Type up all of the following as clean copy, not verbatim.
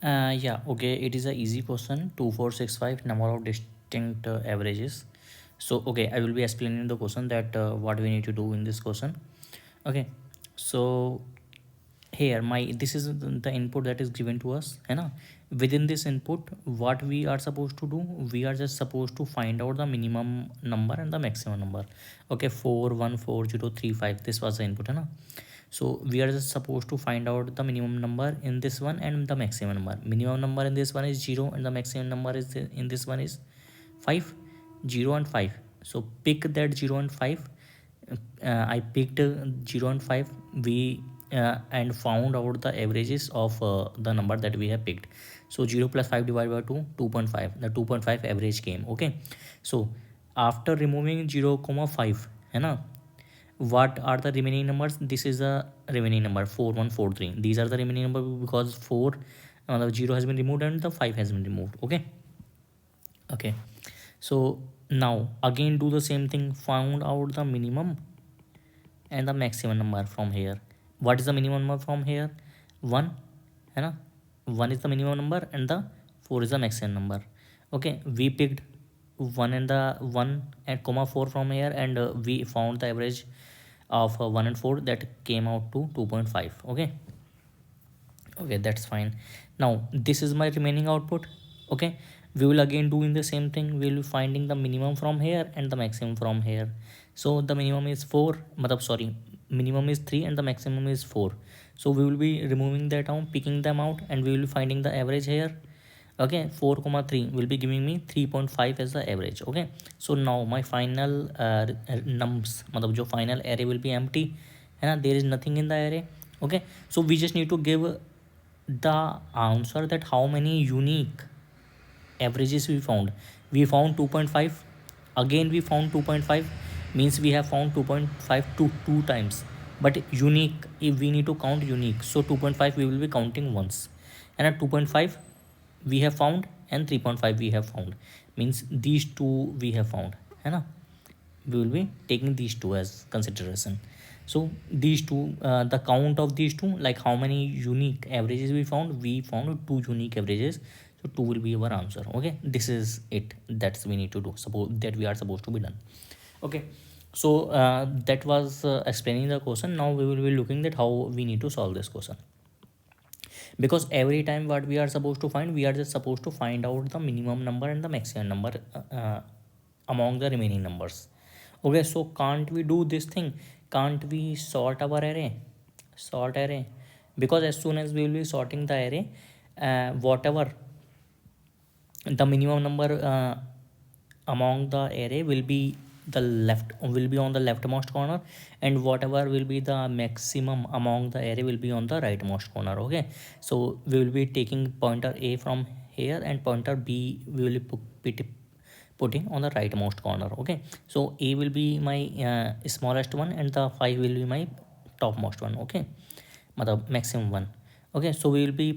Yeah, okay, it is a easy question. 2465 number of distinct averages. So okay, I will be explaining the question that what we need to do in this question. Okay, so here my this is the input that is given to us, है ना. Within this input, what we are supposed to do, we are just supposed to find out the minimum number and the maximum number. Okay, 414035, this was the input, है ना. So we are just supposed to find out the minimum number in this one and the maximum number. Minimum number in this one is 0 and the maximum number is in this one is 5. 0 and 5. So pick that 0 and 5. I picked 0 and 5. We and found out the averages of the number that we have picked. So 0 plus 5 divided by 2, 2.5. The 2.5 average came. Okay. So after removing 0 comma 5, है ना, what are the remaining numbers? This is the remaining number 4143. These are the remaining number because 4 the 0 has been removed and the 5 has been removed. Okay. Okay, so now again do the same thing, found out the minimum and the maximum number from here. What is the minimum number from here? 1, है ना. 1 is the minimum number and the 4 is the maximum number. Okay, we picked 1 and the 1 and comma 4 from here, and we found the average of 1 and 4 that came out to 2.5. Okay. Okay, that's fine. Now this is my remaining output. Okay, we will again doing the same thing. We will be finding the minimum from here and the maximum from here. So the minimum is 4, matlab sorry, minimum is 3 and the maximum is 4. So we will be removing that out, picking them out, and we will be finding the average here. Okay, 4 comma 3 will be giving me 3.5 as the average. Okay, so now my final nums matlab jo final array will be empty, है ना, there is nothing in the array. Okay, so we just need to give the answer that how many unique averages we found. We found 2.5. Again we found 2.5, means we have found 2.5 two times. But unique, if we need to count unique, so 2.5 we will be counting once, and at 2.5 we have found and 3.5 we have found, means these two we have found, है ना. We will be taking these two as consideration. So these two, the count of these two, like how many unique averages we found two unique averages, so 2 will be our answer. Okay, this is it, that's we need to do, suppose that we are supposed to be done. Okay, so that was explaining the question. Now we will be looking at how we need to solve this question, because every time what we are supposed to find, we are just supposed to find out the minimum number and the maximum number among the remaining numbers. Okay, so can't we do this thing? Can't we sort our array? Sort array, because as soon as we will be sorting the array, whatever the minimum number among the array will be on the leftmost corner, and whatever will be the maximum among the array will be on the rightmost corner. Okay, so we will be taking pointer a from here and pointer b we will be putting on the rightmost corner. Okay, so a will be my smallest one and the 5 will be my topmost one. Okay, matlab maximum one. Okay, so we will be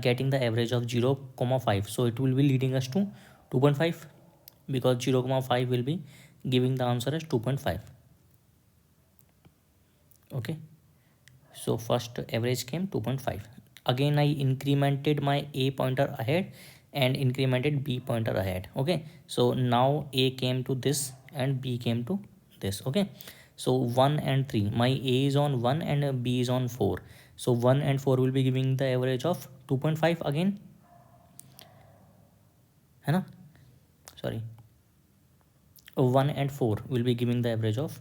getting the average of 0 comma 5, so it will be leading us to 2.5, because 0 comma 5 will be giving the answer as 2.5. Okay, so first average came 2.5. Again I incremented my a pointer ahead and incremented b pointer ahead. Okay, so now a came to this and b came to this. Okay, so 1 and 3, my a is on 1 and b is on 4, so 1 and 4 will be giving the average of 2.5 again, है ना, sorry, 1 and 4 will be giving the average of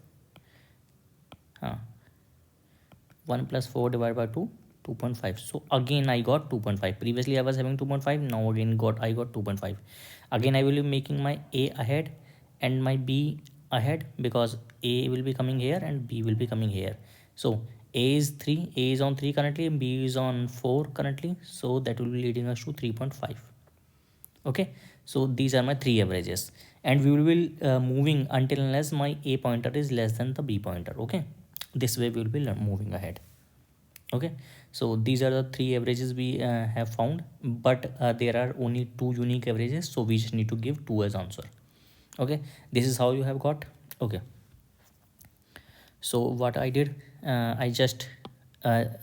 1 plus 4 divided by 2, 2.5. So again I got 2.5. Previously I was having 2.5, now again I got 2.5. Again I will be making my a ahead and my b ahead, because a will be coming here and b will be coming here. So a is 3, a is on 3 currently, and b is on 4 currently, so that will be leading us to 3.5. Okay, so these are my three averages, and we will be moving until unless my a pointer is less than the b pointer. Okay, this way we will be moving ahead. Okay, so these are the three averages we have found, but there are only two unique averages, so we just need to give 2 as answer. Okay, this is how you have got. Okay, so what I did, I just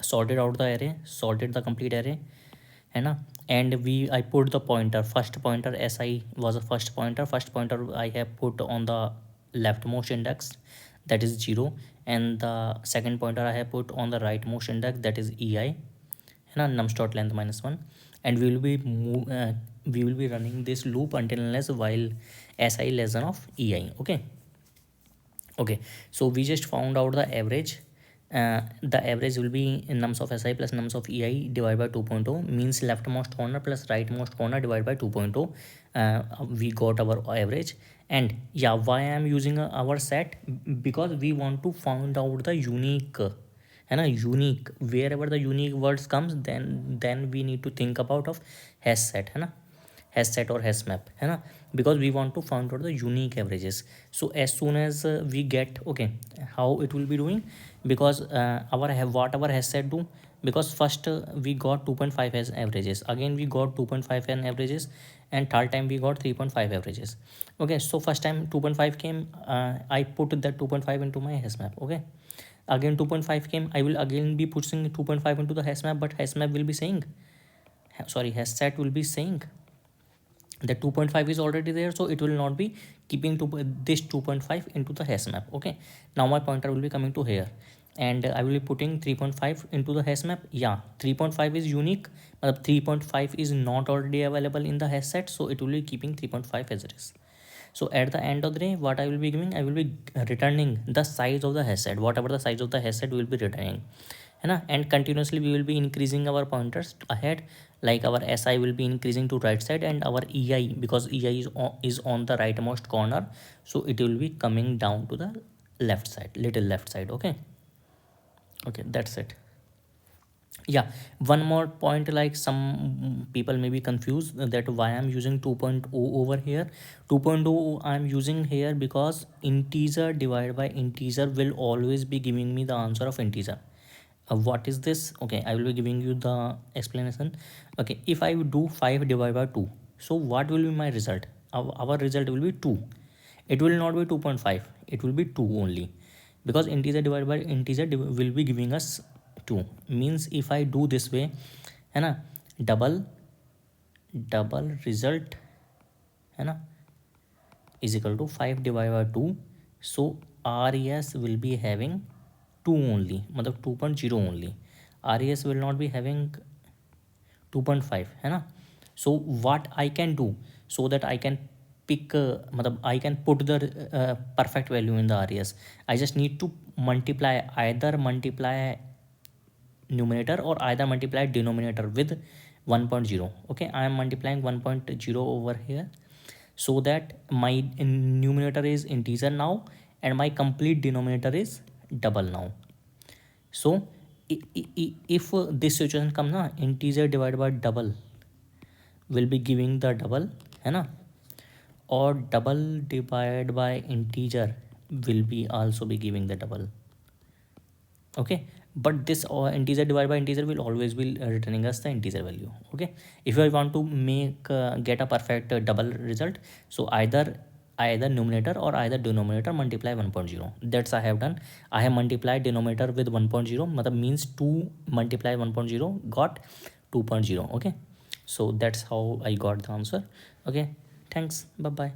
sorted out the array, sorted the complete array, है ना, and I put the pointer, first pointer si was a first pointer I have put on the leftmost index, that is 0, and the second pointer I have put on the rightmost index, that is ei, है ना, nums dot length -1, and we will be running this loop until unless while si less than of ei. Okay. Okay, so we just found out the average. The average will be nums of si plus nums of ei divided by 2.0, means leftmost corner plus rightmost corner divided by 2.0. We got our average. And yeah, why I am using our set? Because we want to find out the unique, है ना, unique, wherever the unique words comes then we need to think about of hash set, है ना, hash set और hash map, है ना, because we want to find out the unique averages. So as soon as we get, okay, how it will be doing, because whatever has set do, because first we got 2.5 as averages, again we got 2.5 and averages, and third time we got 3.5 averages. Okay, so first time 2.5 came, I put that 2.5 into my hash map. Okay, again 2.5 came, I will again be putting 2.5 into the hash map, but hash map will be saying, sorry, hash set will be saying that 2.5 is already there, so it will not be keeping this 2.5 into the hash map. Okay, now my pointer will be coming to here, and I will be putting 3.5 into the hash map. Yeah, 3.5 is unique, but 3.5 is not already available in the hash set, so it will be keeping 3.5 as it is. So at the end of the day, what I will be giving, I will be returning the size of the hash set, whatever the size of the hash set we will be returning, है ना, and continuously we will be increasing our pointers ahead, like our si will be increasing to right side, and our ei, because ei is on the rightmost corner, so it will be coming down to the left side, little left side. Okay. Okay, that's it. Yeah, one more point, like some people may be confused that why I'm using 2.0 over here. 2.0 I'm using here because integer divided by integer will always be giving me the answer of integer. What is this? Okay, I will be giving you the explanation. Okay, if I do 5 divided by 2, so what will be my result? Our result will be 2. It will not be 2.5, it will be 2 only, because integer divided by integer will be giving us 2. Means if I do this way, है ना, double result, है ना, is equal to 5 divided by 2, so res will be having 2 only, मतलब 2.0 only. res will not be having 2.5, है ना. So what I can do, so that I can pick, मतलब I can put the perfect value in the res, I just need to multiply, either multiply numerator or either multiply denominator with 1.0. Okay, I am multiplying 1.0 over here, so that my numerator is integer now and my complete denominator is double now. So if this situation comes na, integer divided by double will be giving the double, है ना, or double divided by integer will be also be giving the double. Okay, but this integer divided by integer will always be returning us the integer value. Okay, if I want to make get a perfect double result, so either numerator or either denominator multiply 1.0. That's I have done. I have multiplied denominator with 1.0, matlab means 2 multiply 1.0 got 2.0. Okay, so that's how I got the answer. Okay, thanks, bye bye.